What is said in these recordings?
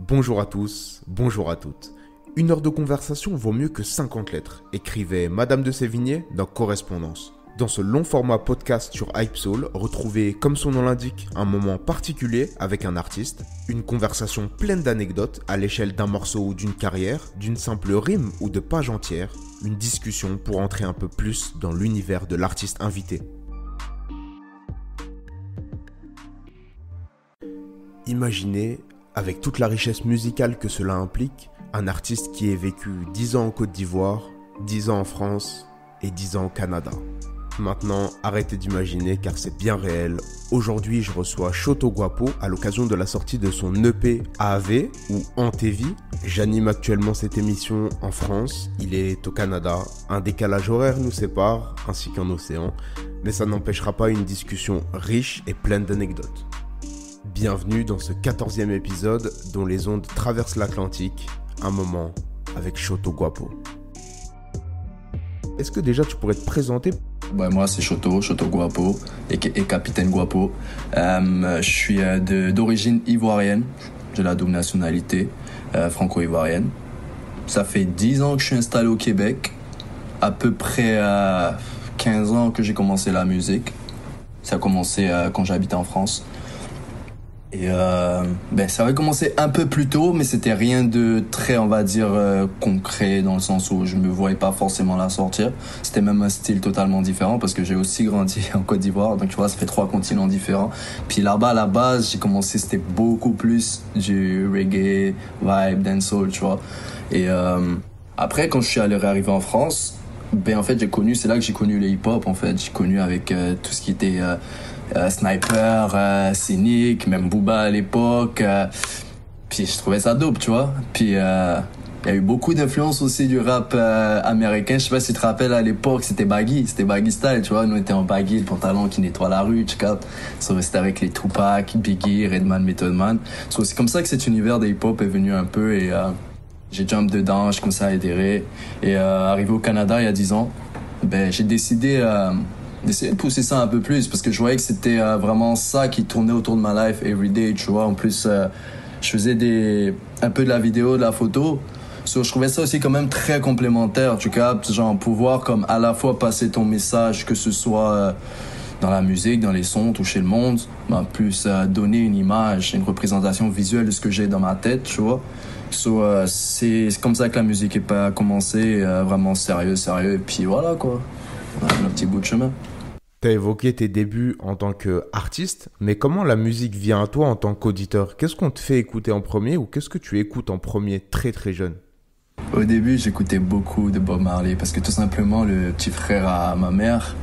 Bonjour à tous, bonjour à toutes. Une heure de conversation vaut mieux que 50 lettres, écrivait Madame de Sévigné dans Correspondance. Dans ce long format podcast sur Hype Soul, retrouvez, comme son nom l'indique, un moment particulier avec un artiste, une conversation pleine d'anecdotes à l'échelle d'un morceau ou d'une carrière, d'une simple rime ou de pages entières, une discussion pour entrer un peu plus dans l'univers de l'artiste invité. Imaginez, avec toute la richesse musicale que cela implique, un artiste qui ait vécu 10 ans en Côte d'Ivoire, 10 ans en France et 10 ans au Canada. Maintenant, arrêtez d'imaginer car c'est bien réel. Aujourd'hui, je reçois Choto Guapo à l'occasion de la sortie de son EP AAV ou Antévi. J'anime actuellement cette émission en France, il est au Canada. Un décalage horaire nous sépare, ainsi qu'un océan, mais ça n'empêchera pas une discussion riche et pleine d'anecdotes. Bienvenue dans ce 14e épisode dont les ondes traversent l'Atlantique, un moment avec Choto Guapo. Est-ce que déjà tu pourrais te présenter ? Moi c'est Choto Guapo et Capitaine Guapo. Je suis d'origine ivoirienne, j'ai la double nationalité franco-ivoirienne. Ça fait 10 ans que je suis installé au Québec, à peu près 15 ans que j'ai commencé la musique. Ça a commencé quand j'habitais en France. Et ça avait commencé un peu plus tôt, mais c'était rien de très, on va dire, concret, dans le sens où je me voyais pas forcément la sortir. C'était même un style totalement différent, parce que j'ai aussi grandi en Côte d'Ivoire, donc tu vois, ça fait 3 continents différents. Puis là-bas, à la base, j'ai commencé, c'était beaucoup plus du reggae, vibe, dancehall, tu vois. Et après, quand je suis arrivé en France, en fait, c'est là que j'ai connu le hip-hop, en fait. J'ai connu avec tout ce qui était... Sniper, Cynic, même Booba à l'époque. Puis je trouvais ça dope, tu vois. Puis il y a eu beaucoup d'influence aussi du rap américain. Je sais pas si tu te rappelles, à l'époque, c'était baggy style, tu vois. Nous, on était en baggy, le pantalon qui nettoie la rue, tu captes. C'était avec les Tupac, Biggie, Redman, Method Man. C'est comme ça que cet univers de hip-hop est venu un peu et j'ai jump dedans, j'ai commencé à adhérer. Et arrivé au Canada il y a 10 ans, j'ai décidé d'essayer de pousser ça un peu plus, parce que je voyais que c'était vraiment ça qui tournait autour de ma life everyday, tu vois. En plus, je faisais un peu de la vidéo, de la photo. Je trouvais ça aussi quand même très complémentaire, tu captes, genre pouvoir comme à la fois passer ton message, que ce soit dans la musique, dans les sons, toucher le monde, mais en plus donner une image, une représentation visuelle de ce que j'ai dans ma tête, tu vois. C'est comme ça que la musique a commencé, vraiment sérieux, et puis voilà quoi, on a un petit bout de chemin. Tu as évoqué tes débuts en tant qu'artiste, mais comment la musique vient à toi en tant qu'auditeur ? Qu'est-ce qu'on te fait écouter en premier ou qu'est-ce que tu écoutes en premier très très jeune ? Au début, j'écoutais beaucoup de Bob Marley parce que tout simplement, le petit frère à ma mère,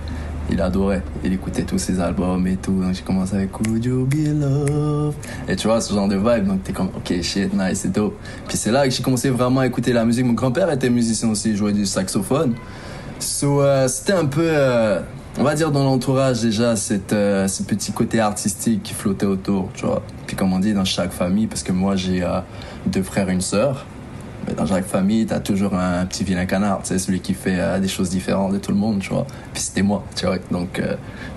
il adorait. Il écoutait tous ses albums et tout. Donc j'ai commencé avec Could You Be Love? Et tu vois, ce genre de vibe. Donc t'es comme, ok, shit, nice, c'est dope. Puis c'est là que j'ai commencé vraiment à écouter la musique. Mon grand-père était musicien aussi, il jouait du saxophone. C'était un peu... on va dire dans l'entourage déjà ce petit côté artistique qui flottait autour, tu vois. Puis comme on dit dans chaque famille, parce que moi j'ai 2 frères et une sœur, mais dans chaque famille t'as toujours un petit vilain canard, tu sais, celui qui fait des choses différentes de tout le monde, tu vois. Puis c'était moi, tu vois. Donc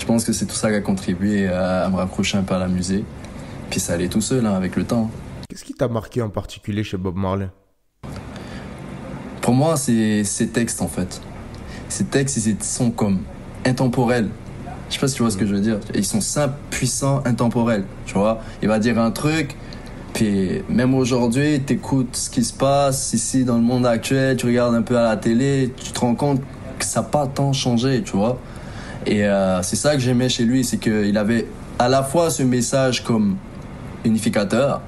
je pense que c'est tout ça qui a contribué à me rapprocher un peu à la musique. Puis ça allait tout seul avec le temps. Qu'est-ce qui t'a marqué en particulier chez Bob Marley ? Pour moi, c'est ses textes en fait. Ces textes, ils sont comme intemporels. Je sais pas si tu vois ce que je veux dire. Ils sont simples, puissants, intemporels. Tu vois, il va dire un truc, puis même aujourd'hui, t'écoutes ce qui se passe ici dans le monde actuel, tu regardes un peu à la télé, tu te rends compte que ça n'a pas tant changé, tu vois. Et c'est ça que j'aimais chez lui, c'est qu'il avait à la fois ce message comme unificateur,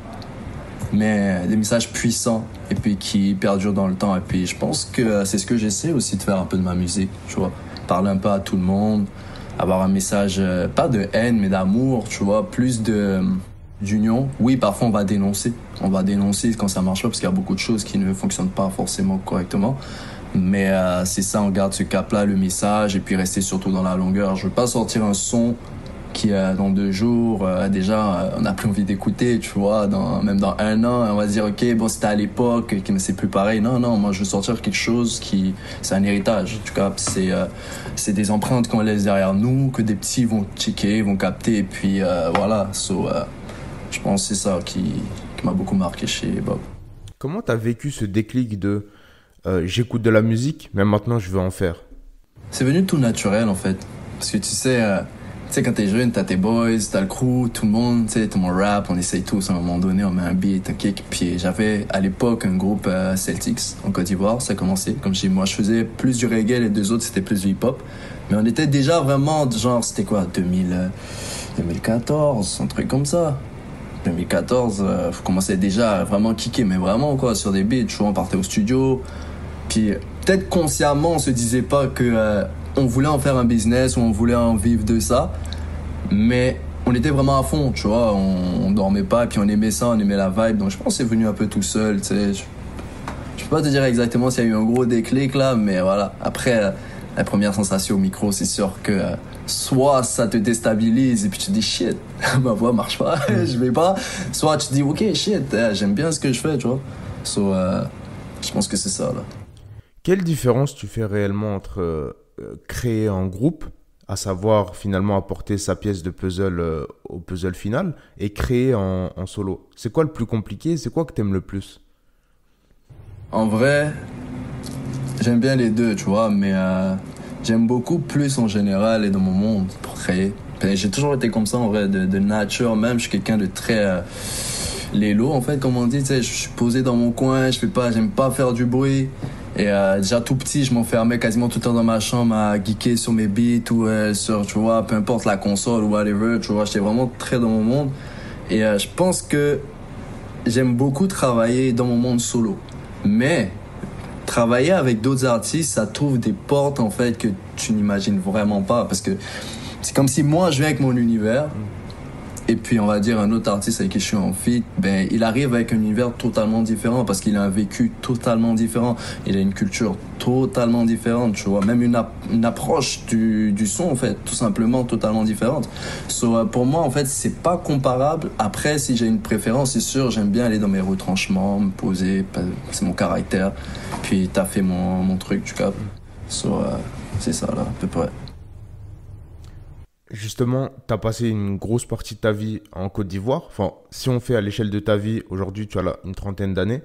mais des messages puissants et puis qui perdurent dans le temps. Et puis je pense que c'est ce que j'essaie aussi de faire un peu de ma musique, tu vois, parler un peu à tout le monde, avoir un message pas de haine mais d'amour, tu vois, plus d'union. Oui, parfois on va dénoncer quand ça marche pas, parce qu'il y a beaucoup de choses qui ne fonctionnent pas forcément correctement, mais c'est ça, on garde ce cap là, le message, et puis rester surtout dans la longueur. Je veux pas sortir un son qui dans 2 jours déjà on n'a plus envie d'écouter, tu vois, même dans 1 an on va se dire ok, bon, c'était à l'époque qui ne c'est plus pareil. Non, moi je veux sortir quelque chose qui, c'est un héritage, tu vois. C'est des empreintes qu'on laisse derrière nous, que des petits vont checker, vont capter, et puis voilà. Je pense que c'est ça qui m'a beaucoup marqué chez Bob. Comment t'as vécu ce déclic de j'écoute de la musique, mais maintenant je veux en faire? C'est venu tout naturel en fait. Parce que tu sais quand t'es jeune, t'as tes boys, t'as le crew, tout le monde, tu sais, tout le monde rap, on essaye tous à un moment donné, on met un beat, un kick. Puis j'avais à l'époque un groupe Celtics en Côte d'Ivoire, ça a commencé. Comme je dis, moi je faisais plus du reggae, les deux autres c'était plus du hip-hop. Mais on était déjà vraiment, genre, c'était quoi, 2014, un truc comme ça. 2014, je commençais déjà à vraiment kicker, mais vraiment quoi, sur des beats, tu vois, on partait au studio. Puis peut-être consciemment, on se disait pas que on voulait en faire un business ou on voulait en vivre de ça, mais on était vraiment à fond, tu vois, on dormait pas, puis on aimait ça, on aimait la vibe, donc je pense que c'est venu un peu tout seul, tu sais. Je peux pas te dire exactement s'il y a eu un gros déclic là, mais voilà. Après, la première sensation au micro, c'est sûr que soit ça te déstabilise et puis tu te dis shit, ma voix marche pas, je vais pas, soit tu te dis ok shit, j'aime bien ce que je fais, tu vois. Je pense que c'est ça là. Quelle différence tu fais réellement entre créer en groupe, à savoir finalement apporter sa pièce de puzzle au puzzle final, et créer en solo? C'est quoi le plus compliqué? C'est quoi que t'aimes le plus? En vrai, j'aime bien les deux, tu vois, mais j'aime beaucoup plus en général et dans mon monde pour créer. J'ai toujours été comme ça en vrai, de nature même. Je suis quelqu'un de très lélo en fait, comme on dit. Tu sais, je suis posé dans mon coin, j'aime pas faire du bruit. Et déjà tout petit, je m'enfermais quasiment tout le temps dans ma chambre à geeker sur mes beats ou sur, tu vois, peu importe la console ou whatever. Tu vois, j'étais vraiment très dans mon monde. Et je pense que j'aime beaucoup travailler dans mon monde solo. Mais travailler avec d'autres artistes, ça t'ouvre des portes en fait que tu n'imagines vraiment pas, parce que c'est comme si moi je viens avec mon univers et puis on va dire un autre artiste avec qui je suis en feat, ben il arrive avec un univers totalement différent parce qu'il a un vécu totalement différent, il a une culture totalement différente, tu vois, même une approche du son en fait, tout simplement totalement différente. Pour moi en fait c'est pas comparable. Après si j'ai une préférence, c'est sûr, j'aime bien aller dans mes retranchements, me poser, c'est mon caractère, puis taffer mon truc, tu captes. C'est ça là à peu près. Justement, tu as passé une grosse partie de ta vie en Côte d'Ivoire. Enfin, si on fait à l'échelle de ta vie, aujourd'hui, tu as là une trentaine d'années.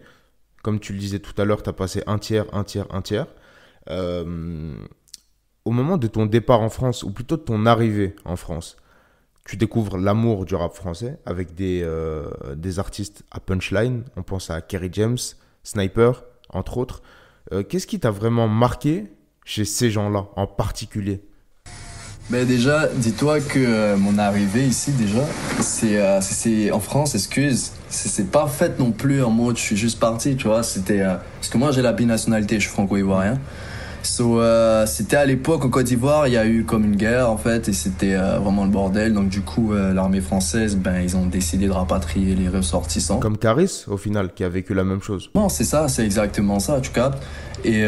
Comme tu le disais tout à l'heure, tu as passé un tiers. Au moment de ton départ en France, ou plutôt de ton arrivée en France, tu découvres l'amour du rap français avec des artistes à punchline. On pense à Kerry James, Sniper, entre autres. Qu'est-ce qui t'a vraiment marqué chez ces gens-là en particulier? Ben déjà, dis-toi que mon arrivée ici déjà, c'est en France, c'est pas fait non plus en mode je suis juste parti, tu vois, parce que moi j'ai la binationalité, je suis franco-ivoirien. C'était à l'époque en Côte d'Ivoire, il y a eu comme une guerre en fait et c'était vraiment le bordel, donc du coup l'armée française, ben ils ont décidé de rapatrier les ressortissants. Comme Caris au final qui a vécu la même chose. Non, c'est ça, c'est exactement ça, tu captes. Et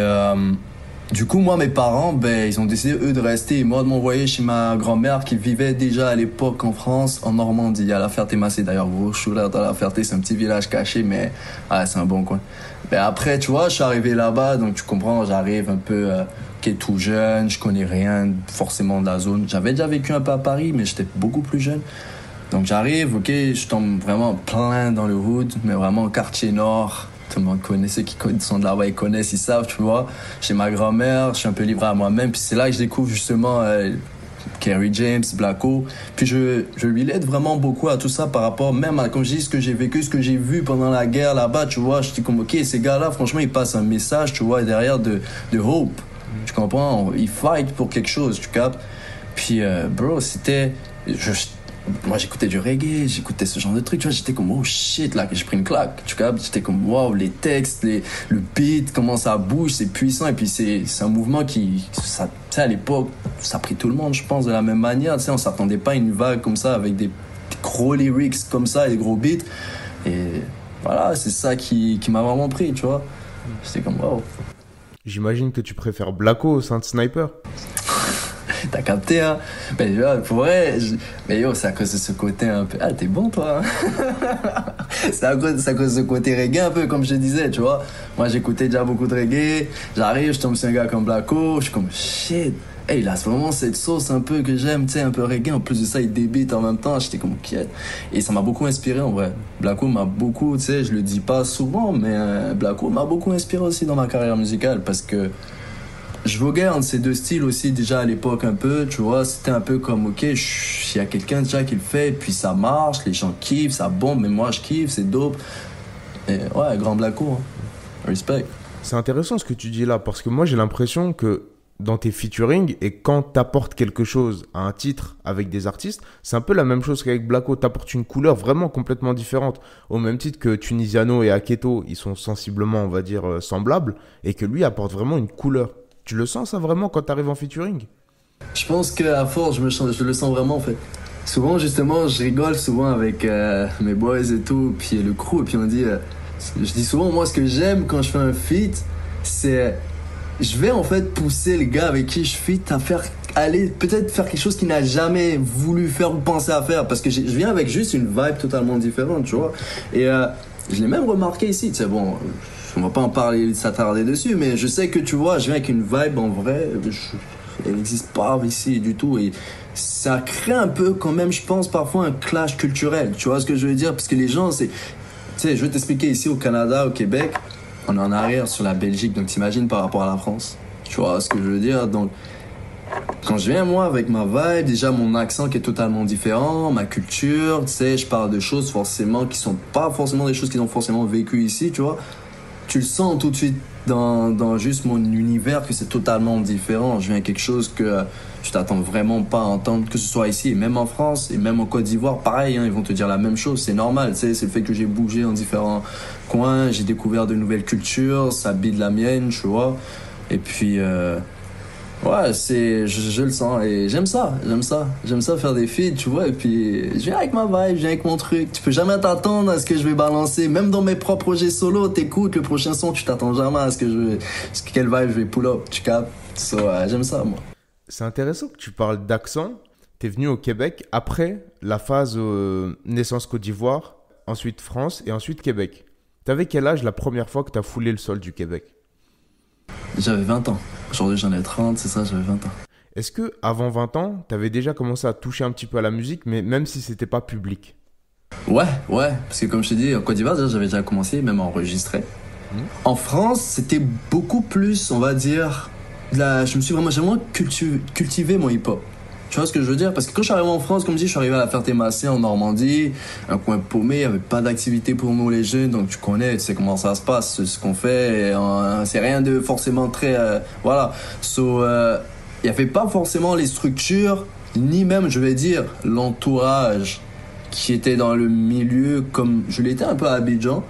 du coup, moi, mes parents, ben, ils ont décidé, eux, de rester. Moi, de m'envoyer chez ma grand-mère qui vivait déjà à l'époque en France, en Normandie, à La Ferté-Massé. D'ailleurs, gros shout-out à La Ferté, c'est un petit village caché, mais c'est un bon coin. Ben, après, tu vois, je suis arrivé là-bas, donc tu comprends, j'arrive un peu tout jeune, je connais rien forcément de la zone. J'avais déjà vécu un peu à Paris, mais j'étais beaucoup plus jeune. Donc j'arrive, ok, je tombe vraiment plein dans le hood, mais vraiment quartier nord. Tout le monde connaît, ceux qui sont de là-bas, ils connaissent, ils savent, tu vois. Chez ma grand-mère, je suis un peu livré à moi-même. Puis c'est là que je découvre justement Kerry James, Blacko. Puis je lui aide vraiment beaucoup à tout ça par rapport même à, comme je dis, ce que j'ai vécu, ce que j'ai vu pendant la guerre là-bas, tu vois. Je dis comme, ok, ces gars-là, franchement, ils passent un message, tu vois, derrière de hope. Tu comprends? Ils fight pour quelque chose, tu captes? Puis, bro, c'était... Moi j'écoutais du reggae, j'écoutais ce genre de trucs, tu vois, j'étais comme oh shit là, que j'ai pris une claque, tu vois, j'étais comme wow, les textes, le beat, comment ça bouge, c'est puissant, et puis c'est un mouvement qui, ça, tu sais, à l'époque, ça a pris tout le monde, je pense, de la même manière, tu sais, on s'attendait pas à une vague comme ça, avec des gros lyrics comme ça, et des gros beats, et voilà, c'est ça qui m'a vraiment pris, tu vois, j'étais comme wow. J'imagine que tu préfères Blacko au sein de Sniper. T'as capté, hein? Mais yo, pour vrai, mais yo, c'est à cause de ce côté un peu. Ah, t'es bon, toi, hein? c'est à cause de ce côté reggae, un peu, comme je te disais, tu vois. Moi, j'écoutais déjà beaucoup de reggae. J'arrive, je tombe sur un gars comme Blacko. Je suis comme, shit. hey, il a vraiment cette sauce un peu que j'aime, tu sais, un peu reggae. En plus de ça, il débite en même temps. J'étais comme quiet. Et ça m'a beaucoup inspiré en vrai. Blacko m'a beaucoup, tu sais, je le dis pas souvent, mais Blacko m'a beaucoup inspiré aussi dans ma carrière musicale parce que je voguais entre ces deux styles aussi déjà à l'époque un peu, tu vois. C'était un peu comme, ok, il y a quelqu'un déjà qui le fait, puis ça marche, les gens kiffent, ça bombe, mais moi je kiffe, c'est dope. Et ouais, grand Blacko, hein. Respect. C'est intéressant ce que tu dis là, parce que moi j'ai l'impression que dans tes featuring, et quand t'apportes quelque chose à un titre avec des artistes, c'est un peu la même chose qu'avec Blacko. T'apportes une couleur vraiment complètement différente. Au même titre que Tunisiano et Aketo, ils sont sensiblement, on va dire, semblables, et que lui apporte vraiment une couleur. Tu le sens ça vraiment quand t'arrives en featuring? Je pense qu'à force, je le sens vraiment en fait. Souvent, justement, je rigole souvent avec mes boys et tout, puis le crew, et puis on dit, je dis souvent, moi, ce que j'aime quand je fais un feat, c'est, je vais en fait pousser le gars avec qui je feat à faire, aller peut-être faire quelque chose qu'il n'a jamais voulu faire ou pensé à faire, parce que je viens avec juste une vibe totalement différente, tu vois. Et je l'ai même remarqué ici, tu sais, bon, on va pas en parler, s'attarder dessus, mais je sais que tu vois, je viens avec une vibe en vrai, elle n'existe pas ici du tout, et ça crée un peu quand même, je pense, parfois un clash culturel, tu vois ce que je veux dire, parce que les gens, c'est, tu sais, je vais t'expliquer, ici au Canada, au Québec, on est en arrière sur la Belgique, donc t'imagines par rapport à la France, tu vois ce que je veux dire, donc quand je viens moi avec ma vibe, déjà mon accent qui est totalement différent, ma culture, tu sais, je parle de choses forcément qui sont pas forcément des choses qu'ils ont forcément vécues ici, tu vois. Tu le sens tout de suite dans juste mon univers que c'est totalement différent. Je viens avec quelque chose que tu t'attends vraiment pas à entendre, que ce soit ici, et même en France, et même en Côte d'Ivoire, pareil, hein, ils vont te dire la même chose, c'est normal, tu sais, c'est le fait que j'ai bougé en différents coins, j'ai découvert de nouvelles cultures, ça bide la mienne, tu vois. Et puis, ouais, je le sens et j'aime ça faire des feats, tu vois, et puis je viens avec ma vibe, je viens avec mon truc, tu peux jamais t'attendre à ce que je vais balancer, même dans mes propres projets solo, t'écoutes le prochain son, tu t'attends jamais à quelle vibe je vais pull up, tu captes, j'aime ça, moi. C'est intéressant que tu parles d'accent. T'es venu au Québec après la phase naissance Côte d'Ivoire, ensuite France et ensuite Québec. T'avais quel âge la première fois que t'as foulé le sol du Québec? J'avais 20 ans. Aujourd'hui, j'en ai 30, c'est ça, j'avais 20 ans. Est-ce que avant 20 ans, t'avais déjà commencé à toucher un petit peu à la musique, mais même si c'était pas public? Ouais, parce que comme je t'ai dit, en Côte d'Ivoire, j'avais déjà commencé, même à enregistrer. En France, c'était beaucoup plus, on va dire, j'ai vraiment cultivé mon hip-hop. Tu vois ce que je veux dire? Parce que quand je suis arrivé en France, comme je dis, je suis arrivé à la Ferté-Massé en Normandie, un coin paumé, il n'y avait pas d'activité pour nous les jeunes, donc tu connais, tu sais comment ça se passe, ce qu'on fait, c'est rien de forcément très... voilà. Il n'y avait pas forcément les structures, ni même, je vais dire, l'entourage qui était dans le milieu, comme je l'étais un peu à Abidjan,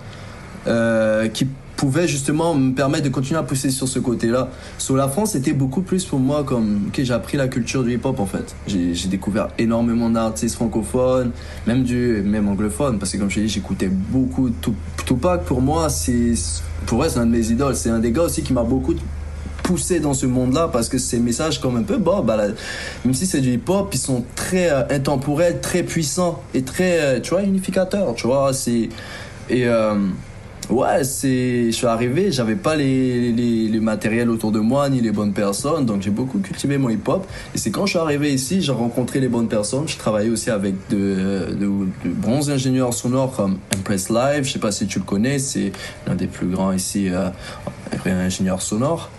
qui pouvait justement me permettre de continuer à pousser sur ce côté-là. Sur la France, c'était beaucoup plus pour moi comme, ok, j'ai appris la culture du hip-hop en fait. J'ai découvert énormément d'artistes francophones, même anglophones, parce que comme je t'ai dit, j'écoutais beaucoup Tupac. Pour moi, c'est un de mes idoles. C'est un des gars aussi qui m'a beaucoup poussé dans ce monde-là parce que ces messages comme un peu, même si c'est du hip-hop, ils sont très intemporels, très puissants et très, tu vois, unificateurs, tu vois. Ouais, je suis arrivé, j'avais pas les matériels autour de moi, ni les bonnes personnes, donc j'ai beaucoup cultivé mon hip-hop. Et c'est quand je suis arrivé ici, j'ai rencontré les bonnes personnes. Je travaillais aussi avec de bons ingénieurs sonores comme Impress Live, je sais pas si tu le connais, c'est l'un des plus grands ici, ingénieurs sonores.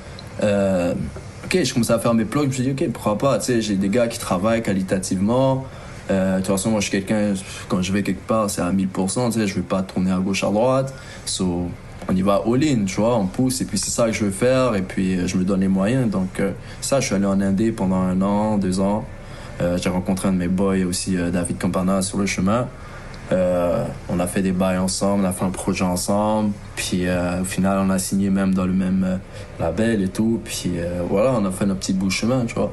Ok, je commençais à faire mes plugs, je me suis dit, ok, pourquoi pas, tu sais, j'ai des gars qui travaillent qualitativement. De toute façon, moi, je suis quelqu'un, quand je vais quelque part, c'est à 1000%, tu sais, je vais pas tourner à gauche, à droite. On y va all-in, tu vois, on pousse, et puis c'est ça que je veux faire, et puis je me donne les moyens. Donc, ça, je suis allé en Indé pendant 1 an, 2 ans. J'ai rencontré un de mes boys aussi, David Campana, sur le chemin. On a fait des bails ensemble, on a fait un projet ensemble, puis au final, on a signé même dans le même label et tout, puis voilà, on a fait notre petit bout de chemin, tu vois.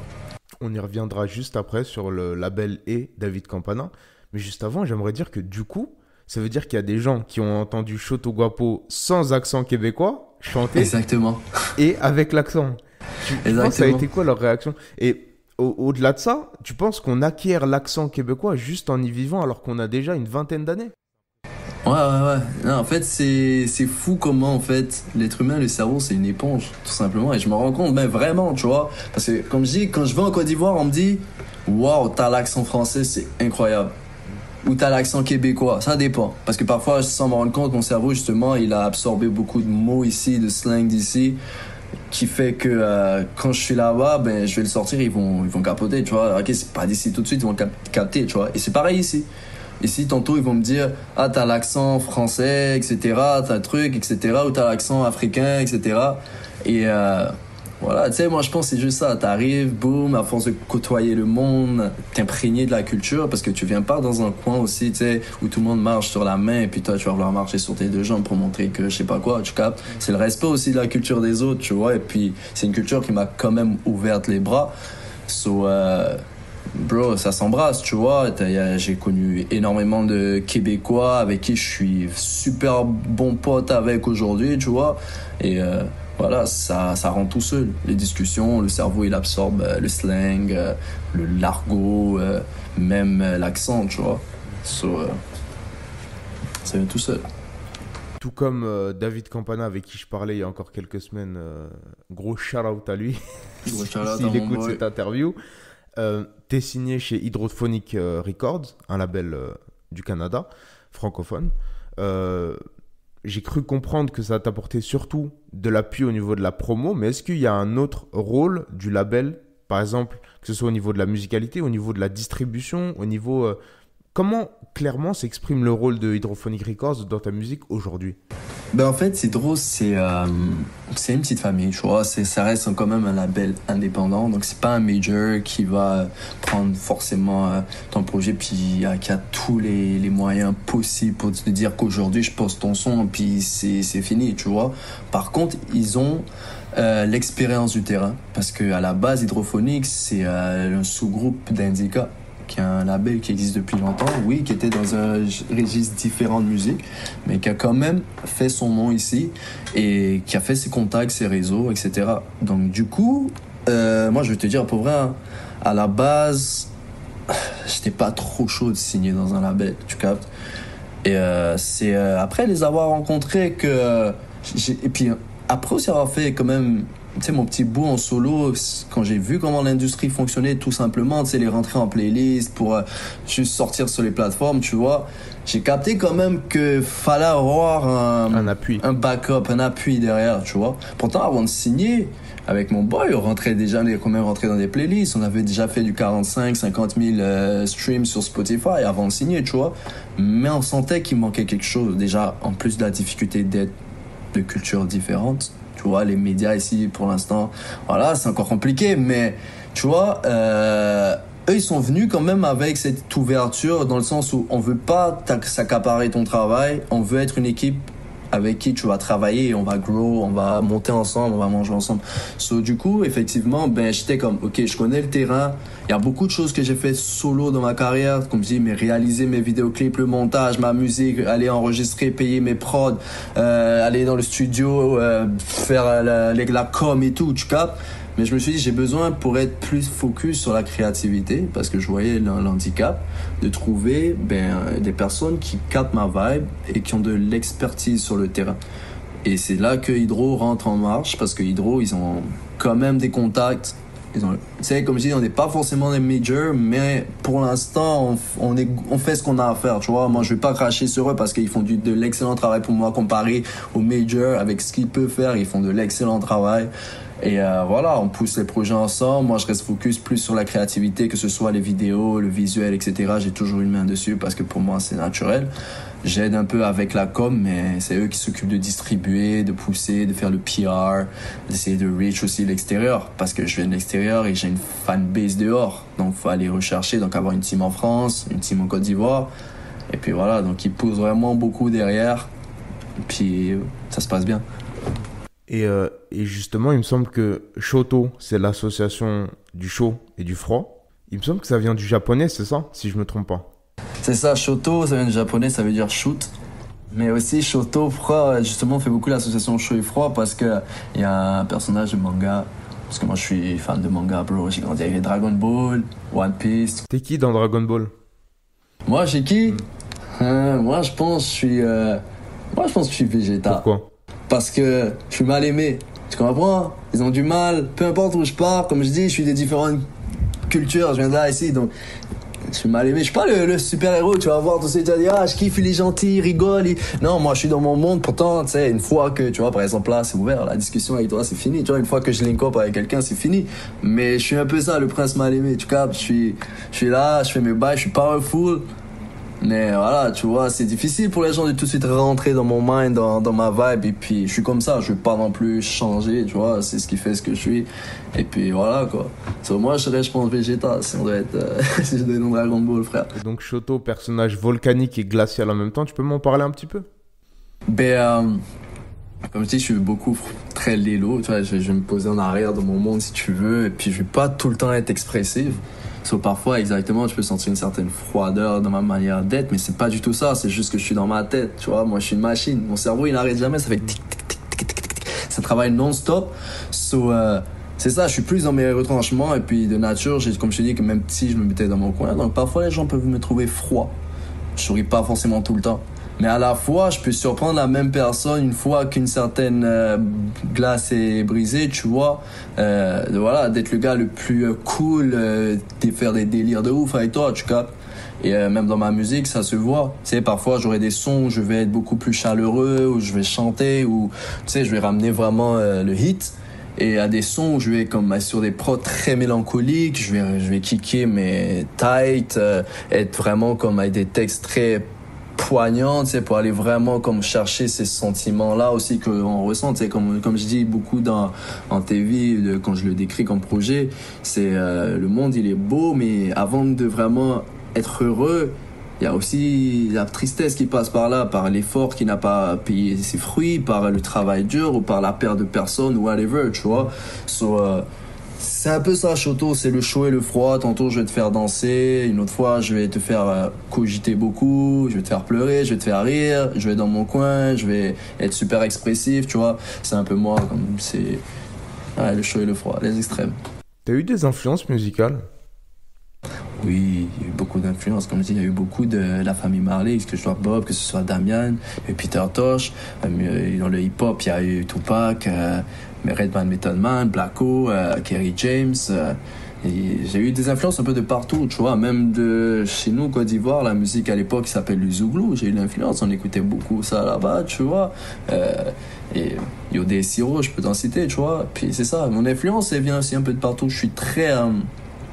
On y reviendra juste après sur le label et David Campana. Mais juste avant, j'aimerais dire que du coup, ça veut dire qu'il y a des gens qui ont entendu Choto Guapo sans accent québécois chanter. Exactement. Et avec l'accent. Tu penses que ça a été quoi leur réaction? Et au-delà de ça, tu penses qu'on acquiert l'accent québécois juste en y vivant alors qu'on a déjà une vingtaine d'années? Ouais. Non, en fait, c'est fou comment, en fait, l'être humain, le cerveau, c'est une éponge, tout simplement. Et je me rends compte, mais vraiment, tu vois. Parce que, comme je dis, quand je vais en Côte d'Ivoire, on me dit, waouh, t'as l'accent français, c'est incroyable. Ou t'as l'accent québécois, ça dépend. Parce que parfois, sans me rendre compte, mon cerveau, justement, il a absorbé beaucoup de mots ici, de slang d'ici, qui fait que quand je suis là-bas, ben, je vais le sortir, ils vont capoter, tu vois. Ok, c'est pas d'ici tout de suite, ils vont capter, tu vois. Et c'est pareil ici. Ici, tantôt, ils vont me dire, ah, t'as l'accent français, etc., t'as le truc, etc., ou t'as l'accent africain, etc. Et voilà, tu sais, moi, je pense que c'est juste ça. T'arrives, boum, à force de côtoyer le monde, t'imprégner de la culture, parce que tu viens pas dans un coin aussi, tu sais, où tout le monde marche sur la main, et puis toi, tu vas vouloir marcher sur tes deux jambes pour montrer que je sais pas quoi, tu captes. C'est le respect aussi de la culture des autres, tu vois, et puis c'est une culture qui m'a quand même ouvert les bras. So, bro, ça s'embrasse, tu vois. J'ai connu énormément de Québécois avec qui je suis super bon pote avec aujourd'hui, tu vois. Et voilà, ça rend tout seul. Les discussions, le cerveau, il absorbe le slang, l'argot, même l'accent, tu vois. Ça vient tout seul. Tout comme David Campana, avec qui je parlais il y a encore quelques semaines. Gros shout-out à lui, Gros shout-out s'il à mon écoute boy. cette interview. T'es signé chez Hydrophonic Records, un label du Canada, francophone. J'ai cru comprendre que ça t'apportait surtout de l'appui au niveau de la promo, mais est-ce qu'il y a un autre rôle du label, par exemple, que ce soit au niveau de la musicalité, au niveau de la distribution, au niveau... comment clairement s'exprime le rôle de Hydrophonic Records dans ta musique aujourd'hui? Ben en fait, c'est drôle, c'est une petite famille, tu vois. Ça reste quand même un label indépendant, donc c'est pas un major qui va prendre forcément ton projet puis qui a tous les moyens possibles pour te dire qu'aujourd'hui je poste ton son puis c'est fini, tu vois. Par contre, ils ont l'expérience du terrain parce que à la base, Hydrophonics c'est un sous-groupe d'Indica, qui est un label qui existe depuis longtemps, oui, qui était dans un registre différent de musique, mais qui a quand même fait son nom ici et qui a fait ses contacts, ses réseaux, etc. Donc du coup, moi je vais te dire pour vrai, hein, à la base, j'étais pas trop chaud de signer dans un label, tu captes. Et c'est après les avoir rencontrés que et puis après aussi avoir fait quand même, tu sais, mon petit bout en solo, quand j'ai vu comment l'industrie fonctionnait, tout simplement, tu sais, les rentrer en playlist pour juste sortir sur les plateformes, tu vois, j'ai capté quand même que fallait avoir Un appui. un backup, un appui derrière, tu vois. Pourtant, avant de signer, avec mon boy, on rentrait déjà, quand même rentré dans des playlists, on avait déjà fait du 45, 50 000 streams sur Spotify avant de signer, tu vois. Mais on sentait qu'il manquait quelque chose, déjà, en plus de la difficulté d'être de cultures différentes. Tu vois, les médias ici, pour l'instant, voilà, c'est encore compliqué, mais tu vois, eux, ils sont venus quand même avec cette ouverture dans le sens où on veut pas s'accaparer ton travail, on veut être une équipe avec qui tu vas travailler et on va grow, on va monter ensemble, on va manger ensemble. So, du coup, effectivement, ben, j'étais comme, ok, je connais le terrain. Il y a beaucoup de choses que j'ai fait solo dans ma carrière, comme je dis, mais réaliser mes vidéoclips, le montage, ma musique, aller enregistrer, payer mes prods, aller dans le studio, faire la com et tout, tu captes. Mais je me suis dit, j'ai besoin, pour être plus focus sur la créativité, parce que je voyais l'handicap, de trouver des personnes qui captent ma vibe et qui ont de l'expertise sur le terrain. Et c'est là que Hydro rentre en marche, parce que Hydro, ils ont quand même des contacts. Tu sais, comme je dis, on n'est pas forcément des majors, mais pour l'instant, on fait ce qu'on a à faire, tu vois. Moi, je vais pas cracher sur eux parce qu'ils font de l'excellent travail pour moi comparé aux majors avec ce qu'ils peuvent faire. Ils font de l'excellent travail. Et voilà, on pousse les projets ensemble. Moi, je reste focus plus sur la créativité, que ce soit les vidéos, le visuel, etc. J'ai toujours une main dessus parce que pour moi, c'est naturel. J'aide un peu avec la com, mais c'est eux qui s'occupent de distribuer, de pousser, de faire le PR, d'essayer de reach aussi l'extérieur. Parce que je viens de l'extérieur et j'ai une fanbase dehors. Donc, faut aller rechercher, donc avoir une team en France, une team en Côte d'Ivoire. Et puis voilà, donc ils poussent vraiment beaucoup derrière. Et puis, ça se passe bien. Et justement, il me semble que Shoto, c'est l'association du chaud et du froid. Il me semble que ça vient du japonais, c'est ça, si je me trompe pas. C'est ça, Shoto, ça vient du japonais, ça veut dire shoot. Mais aussi Shoto, froid, justement, on fait beaucoup l'association chaud et froid parce qu'il y a un personnage de manga. Parce que moi, je suis fan de manga, bro. J'ai grandi avec Dragon Ball, One Piece. T'es qui dans Dragon Ball? Moi, j'ai qui? Moi, je pense que je suis végétal. Pourquoi? Parce que je suis mal aimé. Tu comprends? Ils ont du mal. Peu importe où je pars, comme je dis, je suis des différentes cultures. Je viens de là, ici, donc je suis mal aimé. Je suis pas le super-héros. Tu vas voir tous ces gens dire, je kiffe, il est gentil, il rigole. Non, moi, je suis dans mon monde. Pourtant, tu sais, une fois que, tu vois, par exemple, là, c'est ouvert. La discussion avec toi, c'est fini. Tu vois, une fois que je link up avec quelqu'un, c'est fini. Mais je suis un peu ça, le prince mal aimé. Tu captes? Je suis là, je fais mes bails, je suis powerful. Mais voilà, tu vois, c'est difficile pour les gens de tout de suite rentrer dans mon mind, dans ma vibe. Et puis, je suis comme ça, je vais pas non plus changer, tu vois, c'est ce qui fait ce que je suis. Et puis, voilà, quoi. Moi, je serais, je pense, végétal, si on doit être, si je devais dans Dragon Ball, frère. Et donc, Shoto, personnage volcanique et glacial en même temps, tu peux m'en parler un petit peu? Comme je dis, je suis beaucoup très lélo, tu vois, je vais me poser en arrière de mon monde, si tu veux. Et puis, je vais pas tout le temps être expressif. Parfois, exactement, je peux sentir une certaine froideur dans ma manière d'être, mais c'est pas du tout ça, c'est juste que je suis dans ma tête, tu vois. Moi, je suis une machine. Mon cerveau, il n'arrête jamais, ça fait tic, tic, tic, tic, tic, tic. Ça travaille non-stop. C'est ça, je suis plus dans mes retranchements, et puis de nature, comme je te dis, que même si je me mettais dans mon coin, donc parfois les gens peuvent me trouver froid. Je souris pas forcément tout le temps. Mais à la fois, je peux surprendre la même personne une fois qu'une certaine glace est brisée, tu vois. Voilà, d'être le gars le plus cool, de faire des délires de ouf avec toi, tu captes. Et même dans ma musique, ça se voit. Tu sais, parfois, j'aurai des sons où je vais être beaucoup plus chaleureux, où je vais chanter, où, tu sais, je vais ramener vraiment le hit. Et à des sons où je vais comme sur des prods très mélancoliques, je vais kicker mais tight, être vraiment comme avec des textes très poignant, tu sais, pour aller vraiment comme chercher ces sentiments-là aussi qu'on ressent, tu sais, comme je dis beaucoup en TV, quand je le décris comme projet, c'est le monde il est beau, mais avant de vraiment être heureux, il y a aussi la tristesse qui passe par là, par l'effort qui n'a pas payé ses fruits, par le travail dur ou par la perte de personnes ou whatever, tu vois. C'est un peu ça, Shoto, c'est le chaud et le froid. Tantôt, je vais te faire danser. Une autre fois, je vais te faire cogiter beaucoup. Je vais te faire pleurer, je vais te faire rire. Je vais être dans mon coin, je vais être super expressif, tu vois. C'est un peu moi, comme c'est le chaud et le froid, les extrêmes. T'as eu des influences musicales? Oui, il y a eu beaucoup d'influences. Comme je dis, il y a eu beaucoup de la famille Marley, que ce soit Bob, que ce soit Damian, et Peter Tosh. Dans le hip-hop, il y a eu Tupac, Redman, Method Man, Blacko, Kerry James. Et j'ai eu des influences un peu de partout, tu vois. Même de chez nous, Côte d'Ivoire, la musique à l'époque qui s'appelle le Zouglou. J'ai eu l'influence, on écoutait beaucoup ça là-bas, tu vois. Et Yodé Siro, je peux t'en citer, tu vois. Puis c'est ça, mon influence, elle vient aussi un peu de partout. Je suis très...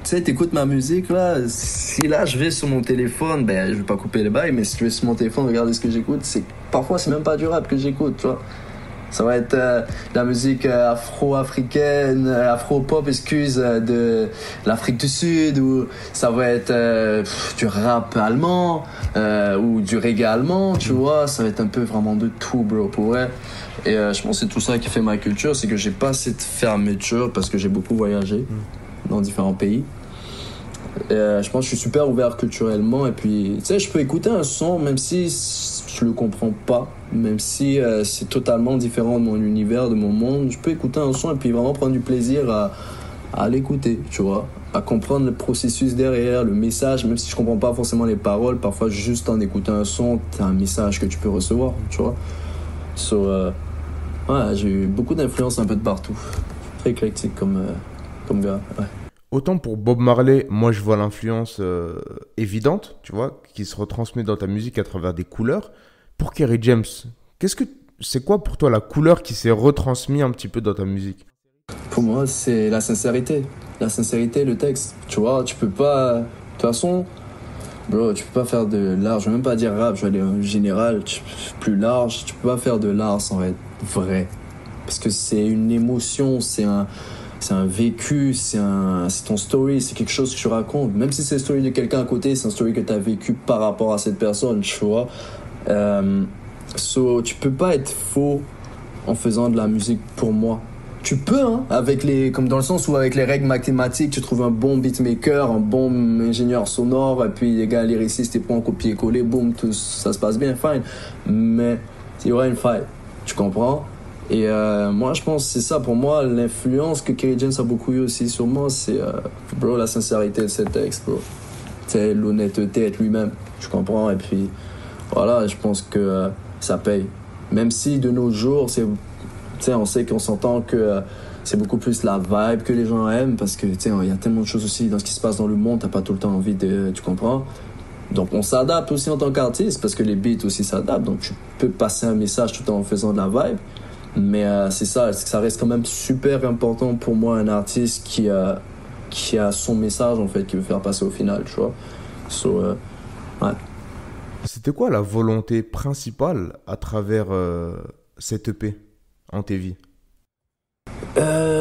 tu sais, t'écoutes ma musique, là, si là, je vais sur mon téléphone, je vais pas couper le bail, mais si je vais sur mon téléphone, regarder ce que j'écoute, parfois, c'est même pas du rap que j'écoute, tu vois. Ça va être la musique afro-africaine, afro-pop, de l'Afrique du Sud, ou ça va être du rap allemand, ou du reggae allemand, tu vois. Ça va être un peu vraiment de tout, bro, pour vrai. Et je pense que c'est tout ça qui fait ma culture, c'est que j'ai pas cette fermeture, parce que j'ai beaucoup voyagé dans différents pays. Je pense que je suis super ouvert culturellement, et puis tu sais, je peux écouter un son même si je le comprends pas, même si c'est totalement différent de mon univers, de mon monde. Je peux écouter un son et puis vraiment prendre du plaisir à l'écouter, tu vois, à comprendre le processus derrière, le message, même si je comprends pas forcément les paroles. Parfois, juste en écoutant un son, t'as un message que tu peux recevoir, tu vois. J'ai eu beaucoup d'influences un peu de partout, très éclectique comme gars, ouais. Autant pour Bob Marley, moi je vois l'influence évidente, tu vois, qui se retransmet dans ta musique à travers des couleurs. Pour Kerry James, c'est quoi pour toi la couleur qui s'est retransmise un petit peu dans ta musique? Pour moi, c'est la sincérité. La sincérité, le texte. Tu vois, tu peux pas... De toute façon, bro, tu peux pas faire de l'art. Je vais même pas dire rap, je vais aller en général, plus large. Tu peux pas faire de l'art sans être vrai. Parce que c'est une émotion, c'est un vécu, c'est ton story, c'est quelque chose que tu racontes. Même si c'est la story de quelqu'un à côté, c'est une story que tu as vécu par rapport à cette personne, tu vois. Tu peux pas être faux en faisant de la musique pour moi. Tu peux, hein, comme dans le sens où avec les règles mathématiques, tu trouves un bon beatmaker, un bon ingénieur sonore, et puis les gars lyricistes, ils prennent un copier-coller, boum, tout ça se passe bien, fine. Mais il y aura une faille, tu comprends? Et moi, je pense que c'est ça. Pour moi, l'influence que Kerry James a beaucoup eu aussi sur moi, c'est bro, la sincérité de ses textes, bro. C'est l'honnêteté, être lui-même, tu comprends? Et puis, voilà, je pense que ça paye. Même si de nos jours, c'est, tu sais, on sait qu'on s'entend que c'est beaucoup plus la vibe que les gens aiment, parce que tu sais, il y a tellement de choses aussi dans ce qui se passe dans le monde, t'as pas tout le temps envie de, tu comprends? Donc on s'adapte aussi en tant qu'artiste, parce que les beats aussi s'adaptent, donc tu peux passer un message tout en faisant de la vibe. Mais c'est ça, ça reste quand même super important pour moi, un artiste qui a son message en fait, qui veut faire passer au final, tu vois. So, ouais. C'était quoi la volonté principale à travers cette EP en TV?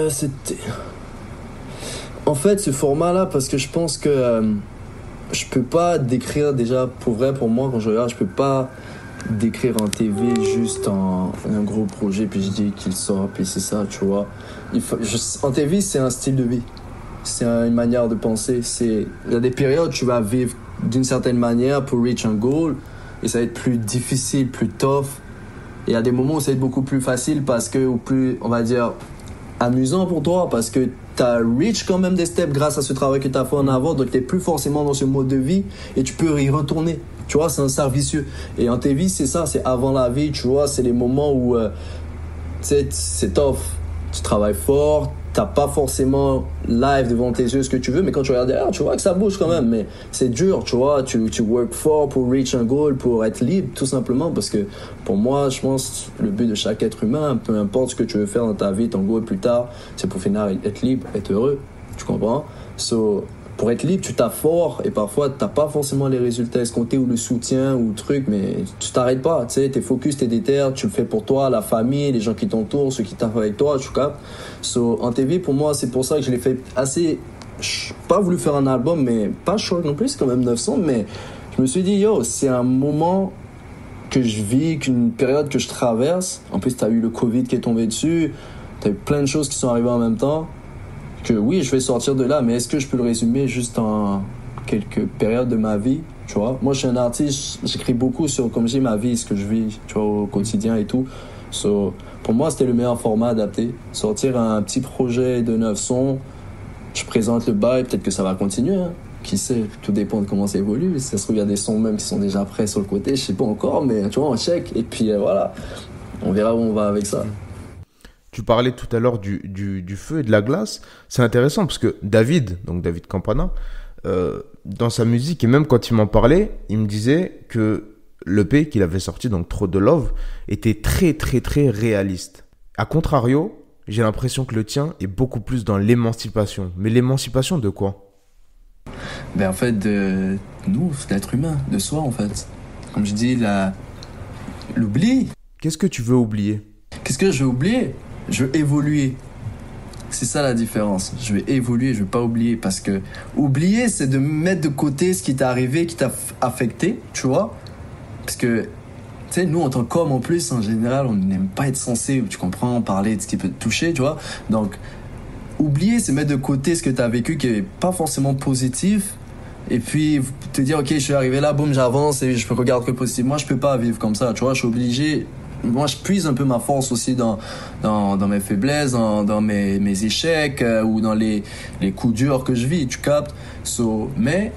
C'était... En fait, ce format-là, parce que je pense que je peux pas décrire déjà, pour vrai, pour moi, quand je regarde, je peux pas décrire en TV juste un gros projet, puis je dis qu'il sort, puis c'est ça, tu vois. En TV, c'est un style de vie. C'est une manière de penser. Il y a des périodes où tu vas vivre d'une certaine manière pour reach un goal, et ça va être plus difficile, plus tough. Et il y a des moments où ça va être beaucoup plus facile parce que, ou plus, on va dire, amusant pour toi, parce que t'as reach quand même des steps grâce à ce travail que t'as fait en avant, donc t'es plus forcément dans ce mode de vie et tu peux y retourner. Tu vois, c'est un cercle vicieux. Et en TV, c'est ça, c'est avant la vie, tu vois, c'est les moments où c'est tough. Tu travailles fort, t'as pas forcément live devant tes yeux ce que tu veux, mais quand tu regardes derrière, tu vois que ça bouge quand même. Mais c'est dur, tu vois, tu work fort pour reach un goal, pour être libre, tout simplement, parce que pour moi, je pense, le but de chaque être humain, peu importe ce que tu veux faire dans ta vie, ton goal plus tard, c'est pour finir être libre, être heureux, tu comprends? So, pour être libre, tu taffes fort et parfois t'as pas forcément les résultats escomptés ou le soutien ou le truc, mais tu t'arrêtes pas, tu sais, t'es focus, t'es déter, tu le fais pour toi, la famille, les gens qui t'entourent, ceux qui taffent avec toi, tu captes. So, en TV, pour moi, c'est pour ça que je l'ai fait assez, j'ai pas voulu faire un album, mais pas short non plus, c'est quand même 900, mais je me suis dit, yo, c'est un moment que je vis, qu'une période que je traverse. En plus, t'as eu le Covid qui est tombé dessus, t'as eu plein de choses qui sont arrivées en même temps. Que oui, je vais sortir de là, mais est-ce que je peux le résumer juste en quelques périodes de ma vie, tu vois? Moi, je suis un artiste, j'écris beaucoup sur, comme je dis, ma vie, ce que je vis, tu vois, au quotidien et tout. So, pour moi, c'était le meilleur format adapté. Sortir un petit projet de 9 sons, je présente le bail, peut-être que ça va continuer, hein. Qui sait, tout dépend de comment ça évolue. Si ça se trouve, il y a des sons même qui sont déjà prêts sur le côté, je sais pas encore, mais tu vois, on check, et puis voilà, on verra où on va avec ça. Tu parlais tout à l'heure du feu et de la glace. C'est intéressant parce que David, donc David Campana, dans sa musique, et même quand il m'en parlait, il me disait que l'EP qu'il avait sorti, donc Trop de Love, était très très très réaliste. A contrario, j'ai l'impression que le tien est beaucoup plus dans l'émancipation. Mais l'émancipation de quoi? Ben en fait, de nous, d'être humain, de soi en fait. Comme je dis, l'oubli. Qu'est-ce que tu veux oublier? Qu'est-ce que je veux oublier? Je veux évoluer. C'est ça la différence. Je vais évoluer, je veux pas oublier. Parce que oublier, c'est de mettre de côté ce qui t'est arrivé, qui t'a affecté, tu vois. Parce que, tu sais, nous, en tant qu'hommes, en plus, en général, on n'aime pas être censé, tu comprends, parler de ce qui peut te toucher, tu vois. Donc, oublier, c'est mettre de côté ce que t'as vécu qui est pas forcément positif. Et puis, te dire, ok, je suis arrivé là, boum, j'avance et je peux regarder que positif. Moi, je peux pas vivre comme ça, tu vois. Je suis obligé. Moi, je puise un peu ma force aussi dans mes faiblesses, dans mes échecs ou dans les coups durs que je vis, tu captes. Mais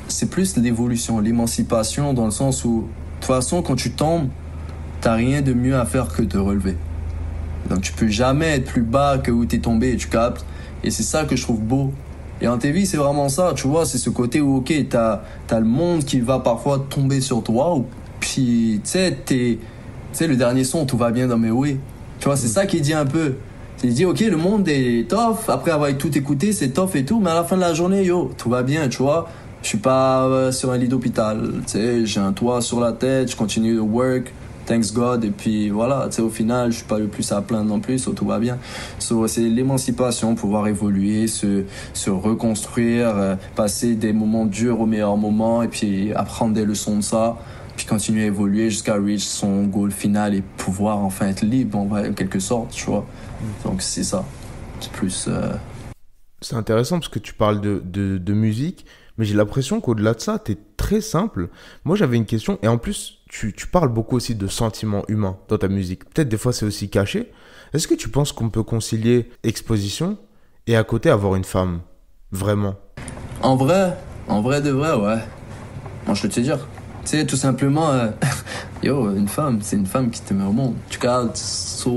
c'est plus l'évolution, l'émancipation dans le sens où, de toute façon, quand tu tombes, t'as rien de mieux à faire que de te relever. Donc, tu peux jamais être plus bas que où t'es tombé, tu captes. Et c'est ça que je trouve beau. Et en TV, c'est vraiment ça, tu vois, c'est ce côté où, ok, t'as le monde qui va parfois tomber sur toi, ou puis, tu sais, le dernier son, tout va bien dans mes oui. Tu vois, c'est ça qui dit un peu. C'est dit, ok, le monde est tough. Après avoir tout écouté, c'est tough et tout. Mais à la fin de la journée, yo, tout va bien, tu vois. Je suis pas sur un lit d'hôpital. Tu sais, j'ai un toit sur la tête. Je continue de work. Thanks God. Et puis voilà, tu sais, au final, je suis pas le plus à plaindre non plus. Tout va bien. C'est l'émancipation, pouvoir évoluer, se reconstruire, passer des moments durs aux meilleurs moments. Et puis apprendre des leçons de ça. Puis continuer à évoluer jusqu'à reach son goal final et pouvoir enfin être libre en quelque sorte, tu vois. Donc c'est ça. C'est plus... C'est intéressant parce que tu parles de musique, mais j'ai l'impression qu'au-delà de ça, t'es très simple. Moi, j'avais une question, et en plus, tu parles beaucoup aussi de sentiments humains dans ta musique. Peut-être des fois, c'est aussi caché. Est-ce que tu penses qu'on peut concilier exposition et à côté avoir une femme? Vraiment? En vrai de vrai, ouais. Moi, je peux te dire. Tu sais, tout simplement, yo, une femme, c'est une femme qui te met au monde. En tout cas,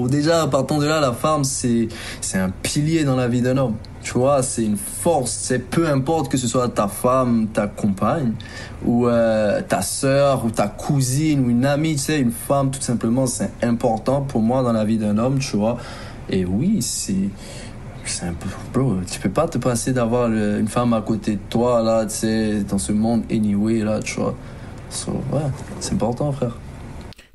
déjà, partant de là, la femme, c'est un pilier dans la vie d'un homme. Tu vois, c'est une force. C'est peu importe que ce soit ta femme, ta compagne, ou ta sœur, ou ta cousine, ou une amie, tu sais, une femme, tout simplement, c'est important pour moi dans la vie d'un homme, tu vois. Et oui, c'est un peu, bro, tu peux pas te passer d'avoir une femme à côté de toi, là, tu sais, dans ce monde anyway, là, tu vois. Ouais, c'est important, frère.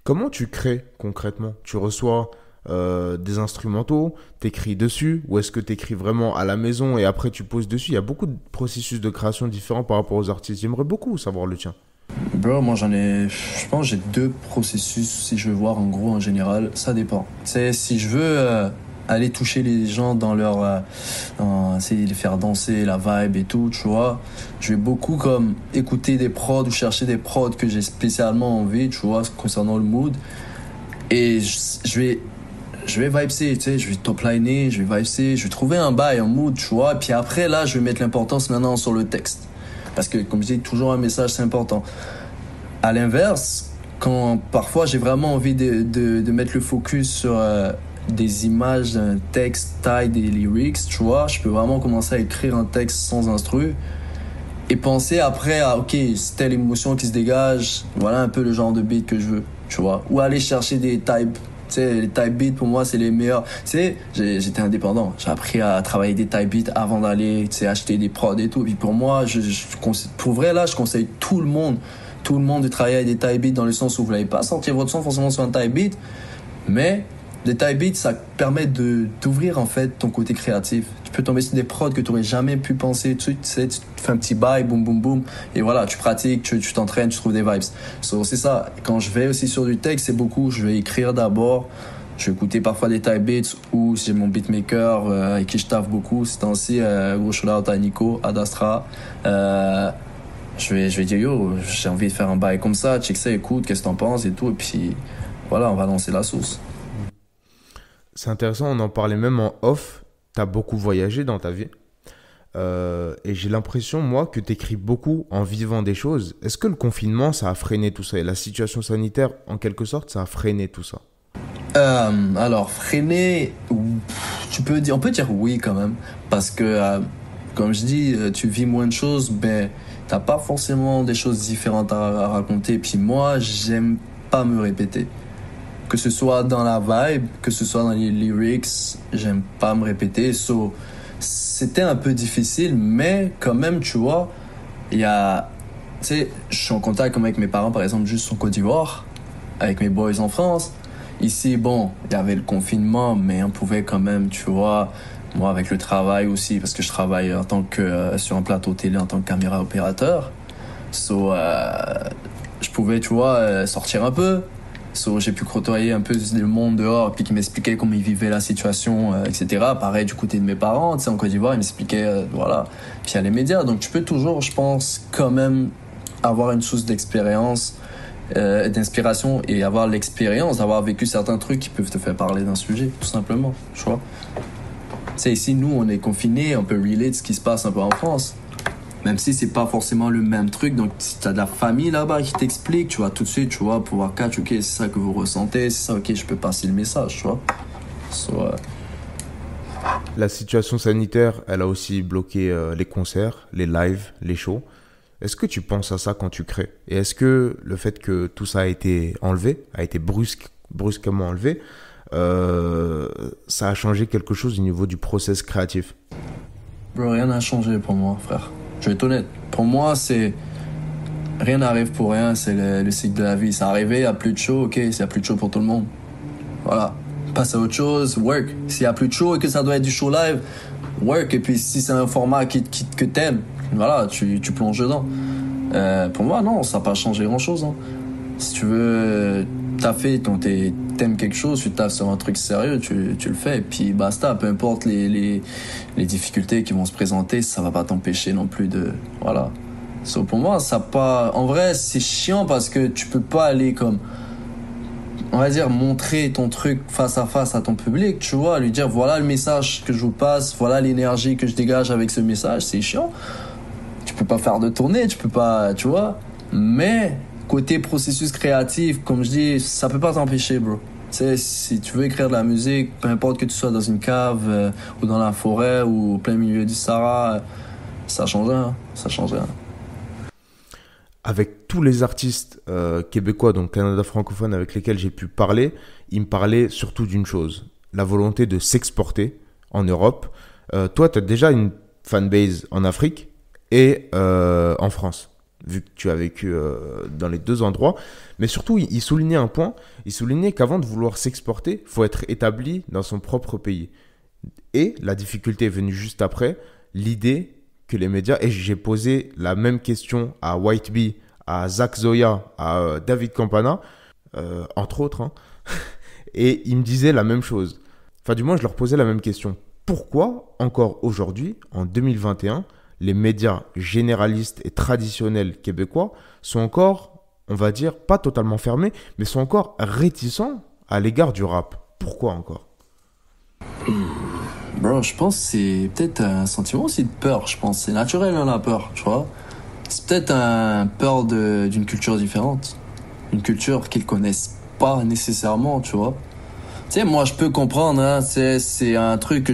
Comment tu crées concrètement? Tu reçois des instrumentaux, t'écris dessus, ou est-ce que t'écris vraiment à la maison et après tu poses dessus? Il y a beaucoup de processus de création différents par rapport aux artistes. J'aimerais beaucoup savoir le tien. Bro, moi je pense que j'ai deux processus si je veux voir en gros en général, ça dépend. Tu sais, si je veux aller toucher les gens dans essayer de les faire danser, la vibe et tout, tu vois, je vais beaucoup comme écouter des prods ou chercher des prods que j'ai spécialement envie, tu vois, concernant le mood. Et je vais vibeser, tu sais, je vais top-liner, je vais vibeser, je vais trouver un bail, un mood, tu vois. Et puis après, là, je vais mettre l'importance maintenant sur le texte. Parce que, comme je dis, toujours un message, c'est important. À l'inverse, quand parfois j'ai vraiment envie de mettre le focus sur des images, un texte, taille, des lyrics, tu vois, je peux vraiment commencer à écrire un texte sans instru et penser après à, ok, c'est telle émotion qui se dégage, voilà un peu le genre de beat que je veux, tu vois. Ou aller chercher des types. Tu sais, les type beats, pour moi, c'est les meilleurs. Tu sais, j'étais indépendant. J'ai appris à travailler des type beats avant d'aller, tu sais, acheter des prods et tout. Et puis pour moi, pour vrai, là, je conseille tout le monde de travailler avec des type beats dans le sens où vous n'allez pas sortir votre son forcément sur un type beat. Mais les type beats, ça permet d'ouvrir, en fait, ton côté créatif. Tu peux tomber sur des prods que tu n'aurais jamais pu penser. Tu sais, tu fais un petit bail, boum, boum, boum. Et voilà, tu pratiques, tu t'entraînes, tu trouves des vibes. So, c'est ça. Quand je vais aussi sur du texte, c'est beaucoup, je vais écrire d'abord. Je vais écouter parfois des type beats ou si j'ai mon beatmaker avec qui je taffe beaucoup. C'est ainsi, gros shout-out à Nico, à Dastra. Je vais dire, yo, j'ai envie de faire un bail comme ça, check ça, écoute, qu'est-ce que t'en penses et tout. Et puis, voilà, on va lancer la sauce. C'est intéressant, on en parlait même en off. T'as beaucoup voyagé dans ta vie. Et j'ai l'impression, moi, que t'écris beaucoup en vivant des choses. Est-ce que le confinement, ça a freiné tout ça? Et la situation sanitaire, en quelque sorte, ça a freiné tout ça? Alors, freiner, on peut dire oui quand même. Parce que, comme je dis, tu vis moins de choses, ben, t'as pas forcément des choses différentes à raconter. Puis moi, j'aime pas me répéter. Que ce soit dans la vibe, que ce soit dans les lyrics, j'aime pas me répéter. So, c'était un peu difficile, mais quand même, tu vois, tu sais, je suis en contact avec mes parents, par exemple, juste en Côte d'Ivoire, avec mes boys en France. Ici, bon, il y avait le confinement, mais on pouvait quand même, tu vois, moi avec le travail aussi, parce que je travaille en tant que sur un plateau télé en tant que caméra opérateur. So, je pouvais, tu vois, sortir un peu. So, j'ai pu côtoyer un peu le monde dehors, puis qui m'expliquait comment ils vivaient la situation, etc. Pareil du côté de mes parents, tu sais, en Côte d'Ivoire, ils m'expliquaient, voilà. Puis il y a les médias, donc tu peux toujours, je pense, quand même avoir une source d'expérience, d'inspiration et avoir l'expérience d'avoir vécu certains trucs qui peuvent te faire parler d'un sujet, tout simplement, tu vois. Tu sais, ici, nous, on est confinés, on peut relate ce qui se passe un peu en France. Même si c'est pas forcément le même truc, donc si t'as de la famille là-bas qui t'explique, tu vas tout de suite, tu vois, pouvoir catch, ok, c'est ça que vous ressentez, c'est ça, ok, je peux passer le message, tu vois. La situation sanitaire, elle a aussi bloqué les concerts, les lives, les shows. Est-ce que tu penses à ça quand tu crées? Et est-ce que le fait que tout ça a été enlevé, a été brusquement enlevé, ça a changé quelque chose au niveau du process créatif? Bro, rien n'a changé pour moi, frère. Je vais être honnête. Pour moi, rien n'arrive pour rien, c'est le cycle de la vie. Ça arrivé, il n'y a plus de show, ok, il y a plus de show pour tout le monde. Voilà. Passe à autre chose, work. S'il n'y a plus de show et que ça doit être du show live, work. Et puis si c'est un format que t'aimes, voilà, tu plonges dedans. Pour moi, non, ça n'a pas changé grand-chose. Hein. Si tu veux taffer, t'aimes quelque chose, tu taffes sur un truc sérieux, tu le fais. Et puis basta, peu importe les difficultés qui vont se présenter, ça va pas t'empêcher non plus de... Voilà. So, pour moi, ça pas... En vrai, c'est chiant parce que tu peux pas aller comme... On va dire, montrer ton truc face à face à ton public, tu vois, lui dire, voilà le message que je vous passe, voilà l'énergie que je dégage avec ce message, c'est chiant. Tu peux pas faire de tournée, tu peux pas, tu vois. Mais côté processus créatif, comme je dis, ça peut pas t'empêcher, bro. Tu sais, si tu veux écrire de la musique, peu importe que tu sois dans une cave ou dans la forêt ou au plein milieu du Sahara, ça change rien, ça change rien. Avec tous les artistes québécois, donc Canada francophone, avec lesquels j'ai pu parler, ils me parlaient surtout d'une chose, la volonté de s'exporter en Europe. Toi, tu as déjà une fanbase en Afrique et en France, vu que tu as vécu dans les deux endroits. Mais surtout, il soulignait un point, il soulignait qu'avant de vouloir s'exporter, il faut être établi dans son propre pays. Et la difficulté est venue juste après, l'idée que les médias, et j'ai posé la même question à White Bee, à Zach Zoya, à David Campana, entre autres, hein, et ils me disaient la même chose. Enfin, du moins, je leur posais la même question. Pourquoi, encore aujourd'hui, en 2021, les médias généralistes et traditionnels québécois sont encore, on va dire, pas totalement fermés, mais sont encore réticents à l'égard du rap? Pourquoi encore? Bro, je pense que c'est peut-être un sentiment aussi de peur, je pense. C'est naturel, hein, la peur, tu vois. C'est peut-être un peur d'une culture différente. Une culture qu'ils connaissent pas nécessairement, tu vois. Tu sais, moi, je peux comprendre, hein, c'est un truc que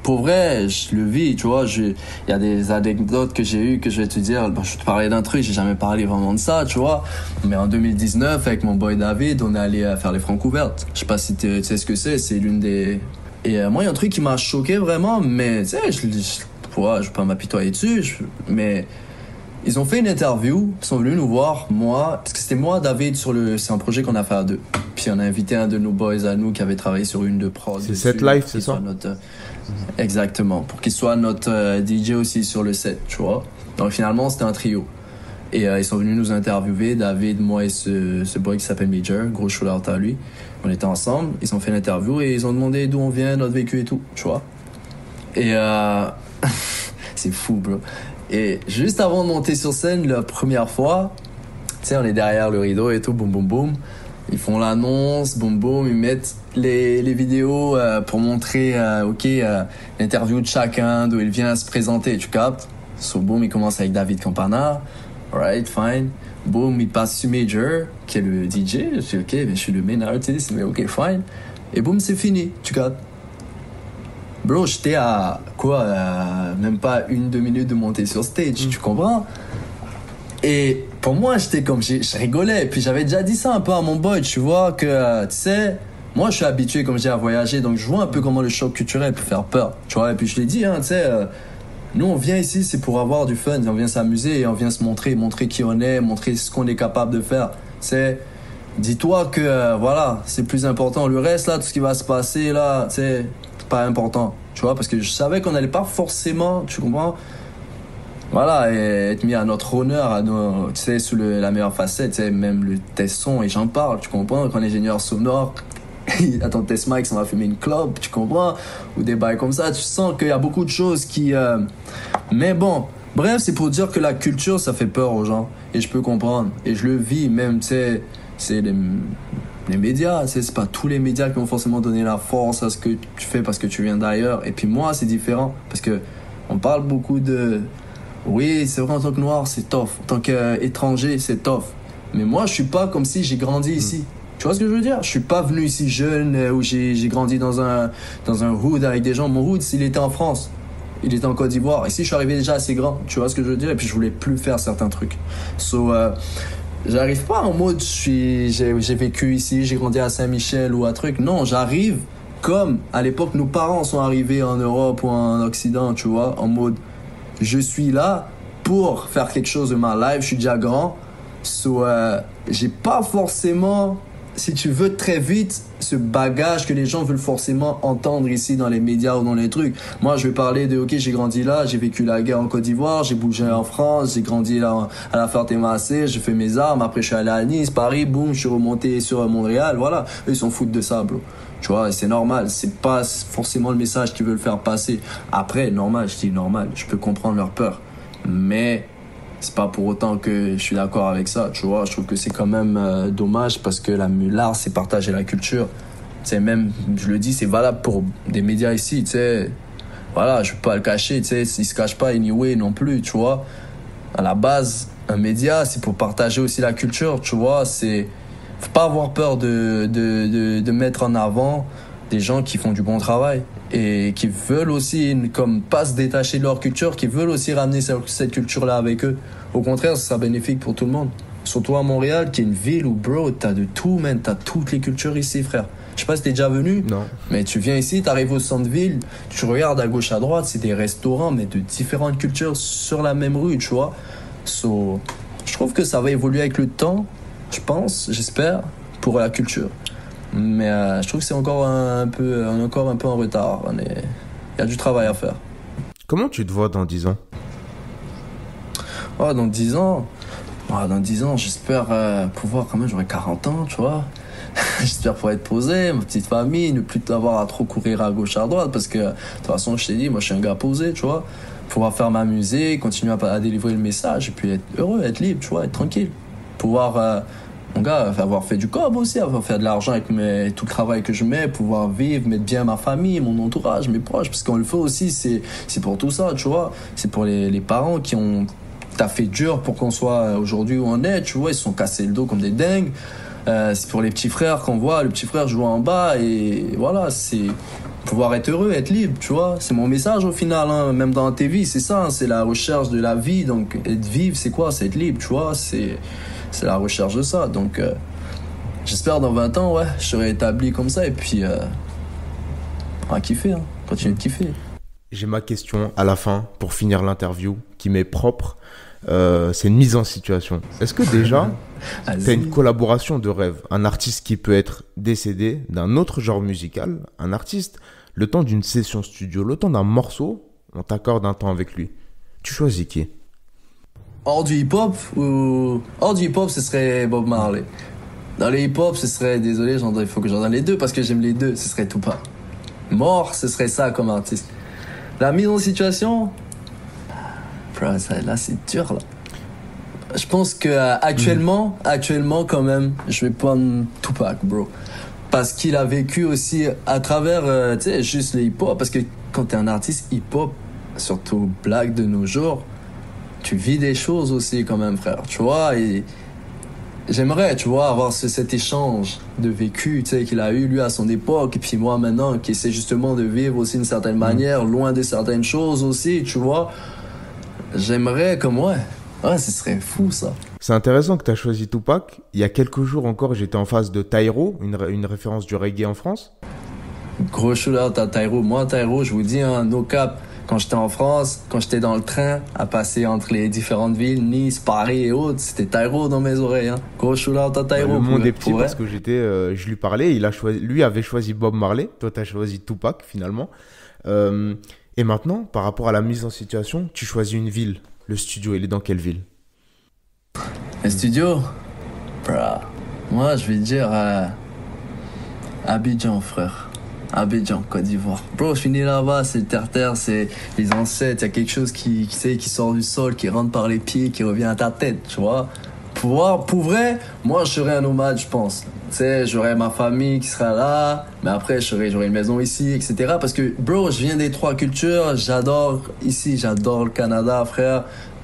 pour vrai, je le vis, tu vois. Il y a des anecdotes que j'ai eues que je vais te dire. Je vais te parler d'un truc, j'ai jamais parlé vraiment de ça, tu vois. Mais en 2019, avec mon boy David, on est allé faire les francs ouvertes. Je sais pas si tu sais ce que c'est l'une des... Et moi, il y a un truc qui m'a choqué vraiment, mais tu sais, je vais pas m'apitoyer dessus, mais ils ont fait une interview, ils sont venus nous voir, moi, parce que c'était moi, David, c'est un projet qu'on a fait à deux. Puis on a invité un de nos boys à nous qui avait travaillé sur une de prod. C'est Set Life, c'est ça? Exactement, pour qu'il soit notre DJ aussi sur le set, tu vois. Donc finalement, c'était un trio. Et ils sont venus nous interviewer, David, moi et ce boy qui s'appelle Major, gros shout-out à lui. On était ensemble, ils ont fait l'interview et ils ont demandé d'où on vient, notre vécu et tout, tu vois. Et c'est fou, bro. Et juste avant de monter sur scène, la première fois, tu sais, on est derrière le rideau et tout, boum, boum, boum. Ils font l'annonce, boum, boum, ils mettent les vidéos pour montrer, l'interview de chacun, d'où il vient se présenter, tu captes. So, boum, il commence avec David Campana. Alright, fine. Boom, il passe sur Major, qui est le DJ. Je dis, ok, mais je suis le main artist, mais ok, fine. Et boum, c'est fini, tu captes. Bro, j'étais à même pas 1-2 minutes de monter sur stage, tu comprends? Et pour moi, j'étais comme, je rigolais. Puis j'avais déjà dit ça un peu à mon boy, tu vois, que, tu sais, moi, je suis habitué, comme je dis, à voyager, donc je vois un peu comment le choc culturel peut faire peur, tu vois. Et puis je l'ai dit, hein, tu sais, nous, on vient ici, c'est pour avoir du fun, on vient s'amuser et on vient se montrer qui on est, montrer ce qu'on est capable de faire. C'est, dis-toi que, voilà, c'est plus important. Le reste, là, tout ce qui va se passer, là, c'est pas important, tu vois, parce que je savais qu'on n'allait pas forcément, tu comprends, voilà, et être mis à notre honneur, tu sais, sous la meilleure facette, tu sais, même le test son, et j'en parle, tu comprends, quand l'ingénieur sonore, attends, test mic, ça va fumer une clope, tu comprends, ou des bails comme ça, tu sens qu'il y a beaucoup de choses qui, mais bon, bref, c'est pour dire que la culture, ça fait peur aux gens, et je peux comprendre, et je le vis, même, tu sais, c'est les médias, c'est pas tous les médias qui vont forcément donner la force à ce que tu fais parce que tu viens d'ailleurs. Et puis moi, c'est différent parce que on parle beaucoup de, oui, c'est vrai, en tant que noir, c'est tough. En tant qu'étranger, c'est tough. Mais moi, je suis pas comme si j'ai grandi ici. Tu vois ce que je veux dire? Je suis pas venu ici jeune où j'ai grandi dans un hood avec des gens. Mon hood, il était en France. Il était en Côte d'Ivoire. Ici, je suis arrivé déjà assez grand. Tu vois ce que je veux dire? Et puis, je voulais plus faire certains trucs. J'arrive pas en mode j'ai vécu ici, j'ai grandi à Saint-Michel ou un truc. Non, j'arrive comme à l'époque nos parents sont arrivés en Europe ou en Occident, tu vois, en mode je suis là pour faire quelque chose de ma life, je suis déjà grand. J'ai pas forcément, si tu veux, très vite ce bagage que les gens veulent forcément entendre ici dans les médias ou dans les trucs. Moi, je vais parler de, ok, j'ai grandi là, j'ai vécu la guerre en Côte d'Ivoire, j'ai bougé en France, j'ai grandi là à la Ferté-Macé, j'ai fait mes armes, après je suis allé à Nice, Paris, boum, je suis remonté sur Montréal, voilà. Eux, ils s'en foutent de ça, bro. Tu vois, c'est normal, c'est pas forcément le message qu'ils veulent faire passer. Après, normal, je dis normal, je peux comprendre leur peur. Mais c'est pas pour autant que je suis d'accord avec ça, tu vois. Je trouve que c'est quand même dommage parce que l'art, c'est partager la culture. Tu sais, même, je le dis, c'est valable pour des médias ici, tu sais. Voilà, je peux pas le cacher, tu sais. Ils se cachent pas anyway non plus, tu vois. À la base, un média, c'est pour partager aussi la culture, tu vois. Faut pas avoir peur de mettre en avant des gens qui font du bon travail et qui veulent aussi, comme pas se détacher de leur culture, qui veulent aussi ramener cette culture-là avec eux. Au contraire, ça sera bénéfique pour tout le monde. Surtout à Montréal, qui est une ville où, bro, t'as de tout, man. T'as toutes les cultures ici, frère. Je sais pas si t'es déjà venu. Non. Mais tu viens ici, t'arrives au centre-ville, tu regardes à gauche, à droite, c'est des restaurants, mais de différentes cultures sur la même rue, tu vois. Je trouve que ça va évoluer avec le temps, je pense, j'espère, pour la culture. Mais je trouve que c'est encore un peu en retard. Il y a du travail à faire. Comment tu te vois dans 10 ans? Oh, dans 10 ans, j'espère pouvoir, quand même, j'aurai 40 ans, tu vois. J'espère pouvoir être posé, ma petite famille, ne plus avoir à trop courir à gauche, à droite, parce que, de toute façon, je t'ai dit, moi, je suis un gars posé, tu vois. Pouvoir faire ma musique, continuer à délivrer le message, et puis être heureux, être libre, tu vois, être tranquille. Pouvoir, mon gars, avoir fait du cob aussi, avoir fait de l'argent avec tout le travail que je mets, pouvoir vivre, mettre bien ma famille, mon entourage, mes proches, parce qu'on le fait aussi, c'est pour tout ça, tu vois. C'est pour les parents qui ont taffé dur pour qu'on soit aujourd'hui où on est, tu vois, ils se sont cassés le dos comme des dingues. C'est pour les petits frères qu'on voit, le petit frère joue en bas, et voilà, c'est pouvoir être heureux, être libre, tu vois. C'est mon message au final, hein. Même dans la TV, c'est ça, hein. C'est la recherche de la vie. Donc être vivre, c'est quoi? C'est être libre, tu vois. C'est la recherche de ça. Donc j'espère dans 20 ans, ouais, je serai établi comme ça, et puis on va kiffer, hein. Continuer de kiffer. J'ai ma question à la fin pour finir l'interview qui m'est propre. C'est une mise en situation. Est-ce que déjà t'as une collaboration de rêve, un artiste qui peut être décédé d'un autre genre musical, un artiste, le temps d'une session studio, le temps d'un morceau, on t'accorde un temps avec lui. Tu choisis qui? Hors du hip-hop, ce serait Bob Marley. Dans le hip-hop, ce serait, désolé, il faut que j'en donne les deux parce que j'aime les deux, ce serait Tupac. Mort, ce serait ça comme artiste. La mise en situation, bro, ça, là c'est dur là. Je pense que actuellement quand même, je vais prendre Tupac, bro. Parce qu'il a vécu aussi à travers, tu sais, juste le hip-hop. Parce que quand t'es un artiste hip-hop, surtout black de nos jours, tu vis des choses aussi quand même, frère. Tu vois, et j'aimerais, tu vois, avoir cet échange de vécu, tu sais, qu'il a eu lui à son époque. Et puis moi maintenant, qui essaie justement de vivre aussi d'une certaine manière, loin de certaines choses aussi, tu vois. J'aimerais comme, ouais, ce serait fou ça. C'est intéressant que tu as choisi Tupac. Il y a quelques jours encore, j'étais en face de Taïro, une référence du reggae en France. Gros shout-out à Taïro. Moi, Taïro, je vous dis, hein, no cap, quand j'étais en France, quand j'étais dans le train, à passer entre les différentes villes, Nice, Paris et autres, c'était Taïro dans mes oreilles. Hein. Gros shout-out à Taïro. Le monde est petit parce que je lui parlais, lui avait choisi Bob Marley, toi tu as choisi Tupac finalement. Et maintenant, par rapport à la mise en situation, tu choisis une ville. Le studio, il est dans quelle ville? Le studio? Bra. Moi, je vais dire Abidjan, frère. Abidjan, Côte d'Ivoire. Bro, je finis là-bas, c'est le terre-terre, c'est les ancêtres. Il y a quelque chose qui sort du sol, qui rentre par les pieds, qui revient à ta tête, tu vois. Pour vrai, moi, je serais un nomade, je pense. Tu sais, j'aurais ma famille qui sera là, mais après, j'aurais une maison ici, etc. Parce que, bro, je viens des trois cultures, j'adore ici, j'adore le Canada, frère,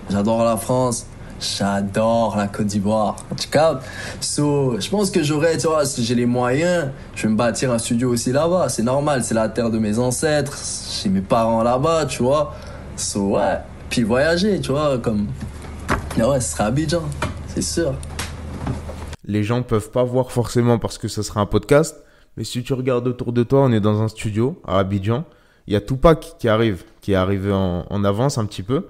j'adore la France, j'adore la Côte d'Ivoire, tu captes? Je pense que j'aurais, tu vois, si j'ai les moyens, je vais me bâtir un studio aussi là-bas, c'est normal, c'est la terre de mes ancêtres, j'ai mes parents là-bas, tu vois. Ouais, puis voyager, tu vois, comme... Ouais, ce serait Abidjan, c'est sûr. Les gens peuvent pas voir forcément parce que ce sera un podcast, mais si tu regardes autour de toi, on est dans un studio à Abidjan. Il y a Tupac qui est arrivé en avance un petit peu.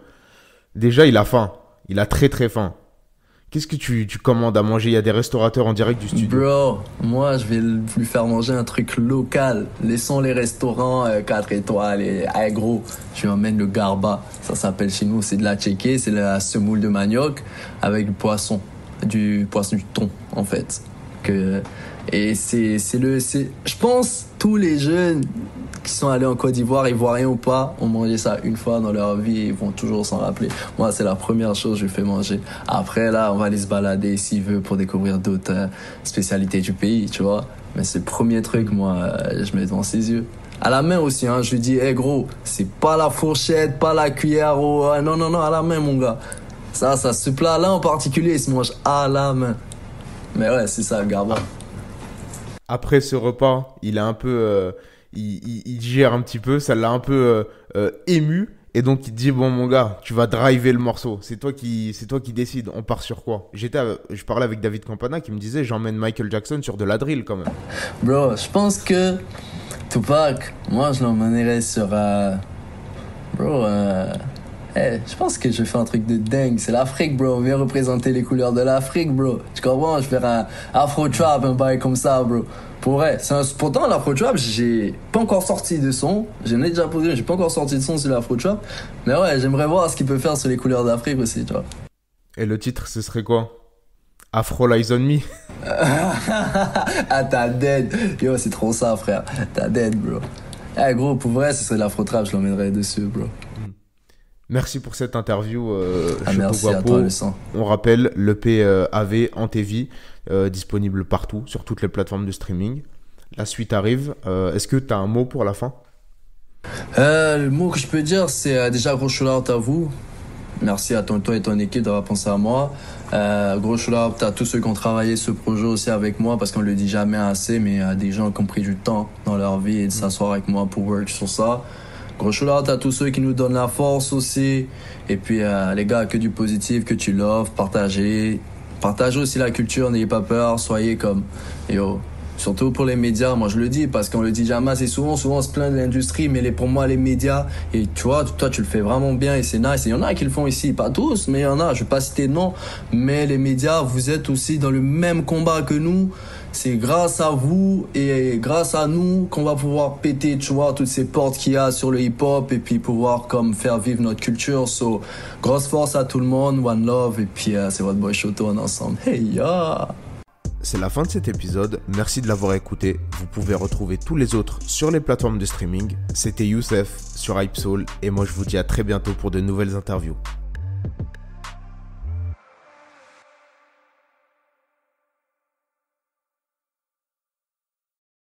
Déjà, il a faim. Il a très très faim. Qu'est-ce que tu commandes à manger? Il y a des restaurateurs en direct du studio. Bro, moi, je vais lui faire manger un truc local. Laissons les restaurants 4 étoiles et gros. Je lui emmène le garba. Ça s'appelle chez nous, c'est de la tchéké, c'est la semoule de manioc avec du poisson du thon, en fait. Et je pense, tous les jeunes qui sont allés en Côte d'Ivoire, ivoiriens ou pas, ont mangé ça une fois dans leur vie et ils vont toujours s'en rappeler. Moi, c'est la première chose que je lui fais manger. Après, là, on va aller se balader s'il veut pour découvrir d'autres spécialités du pays, tu vois. Mais c'est le premier truc, moi, je mets devant ses yeux. À la main aussi, hein, je lui dis, hey, gros, c'est pas la fourchette, pas la cuillère, non, à la main, mon gars. Ce plat-là en particulier, il se mange à la main. Mais ouais, c'est ça, le garba. Après ce repas, il a un peu, il digère un petit peu, ça l'a un peu ému. Et donc il te dit bon mon gars, tu vas driver le morceau. C'est toi qui décides. On part sur quoi? Je parlais avec David Campana qui me disait j'emmène Michael Jackson sur de la drill quand même. Bro, je pense que Tupac, moi je l'emmènerais sur je pense que je vais faire un truc de dingue. C'est l'Afrique, bro. On vient représenter les couleurs de l'Afrique, bro. Tu comprends? Je vais faire un afro-trap, un bail comme ça, bro. Pour vrai. Pourtant, l'afro-trap, j'ai pas encore sorti de son. J'en ai déjà posé, j'ai pas encore sorti de son sur l'afro-trap. Mais ouais, j'aimerais voir ce qu'il peut faire sur les couleurs d'Afrique aussi, tu vois. Et le titre, ce serait quoi? Afro Lies on Me. Ah, t'as dead. Yo, c'est trop ça, frère. T'as dead, bro. Eh, gros, pour vrai, ce serait l'afro-trap, je l'emmènerais dessus, bro. Merci pour cette interview, merci à toi, le sang. On rappelle, l'EP AV en TV, disponible partout, sur toutes les plateformes de streaming. La suite arrive. Est-ce que tu as un mot pour la fin? Le mot que je peux dire, c'est déjà gros shout-out à vous. Merci à toi et ton équipe d'avoir pensé à moi. Gros shout-out à tous ceux qui ont travaillé ce projet aussi avec moi, parce qu'on le dit jamais assez, mais à des gens qui ont pris du temps dans leur vie et de s'asseoir avec moi pour work sur ça. Gros shout-out à tous ceux qui nous donnent la force aussi. Et puis les gars, que du positif, que tu loves, partagez aussi la culture, n'ayez pas peur, soyez comme yo. Surtout pour les médias, moi je le dis parce qu'on le dit jamais assez souvent on se plaint de l'industrie, mais pour moi les médias, et tu vois, toi tu le fais vraiment bien et c'est nice, et il y en a qui le font ici, pas tous, mais il y en a, je vais pas citer de nom, mais les médias, vous êtes aussi dans le même combat que nous. C'est grâce à vous et grâce à nous qu'on va pouvoir péter, tu vois, toutes ces portes qu'il y a sur le hip-hop et puis pouvoir comme faire vivre notre culture. So, grosse force à tout le monde, one love, et puis c'est votre boy Shoto, on est ensemble. Hey ya! C'est la fin de cet épisode, merci de l'avoir écouté. Vous pouvez retrouver tous les autres sur les plateformes de streaming. C'était Youssef sur Hype Soul et moi je vous dis à très bientôt pour de nouvelles interviews.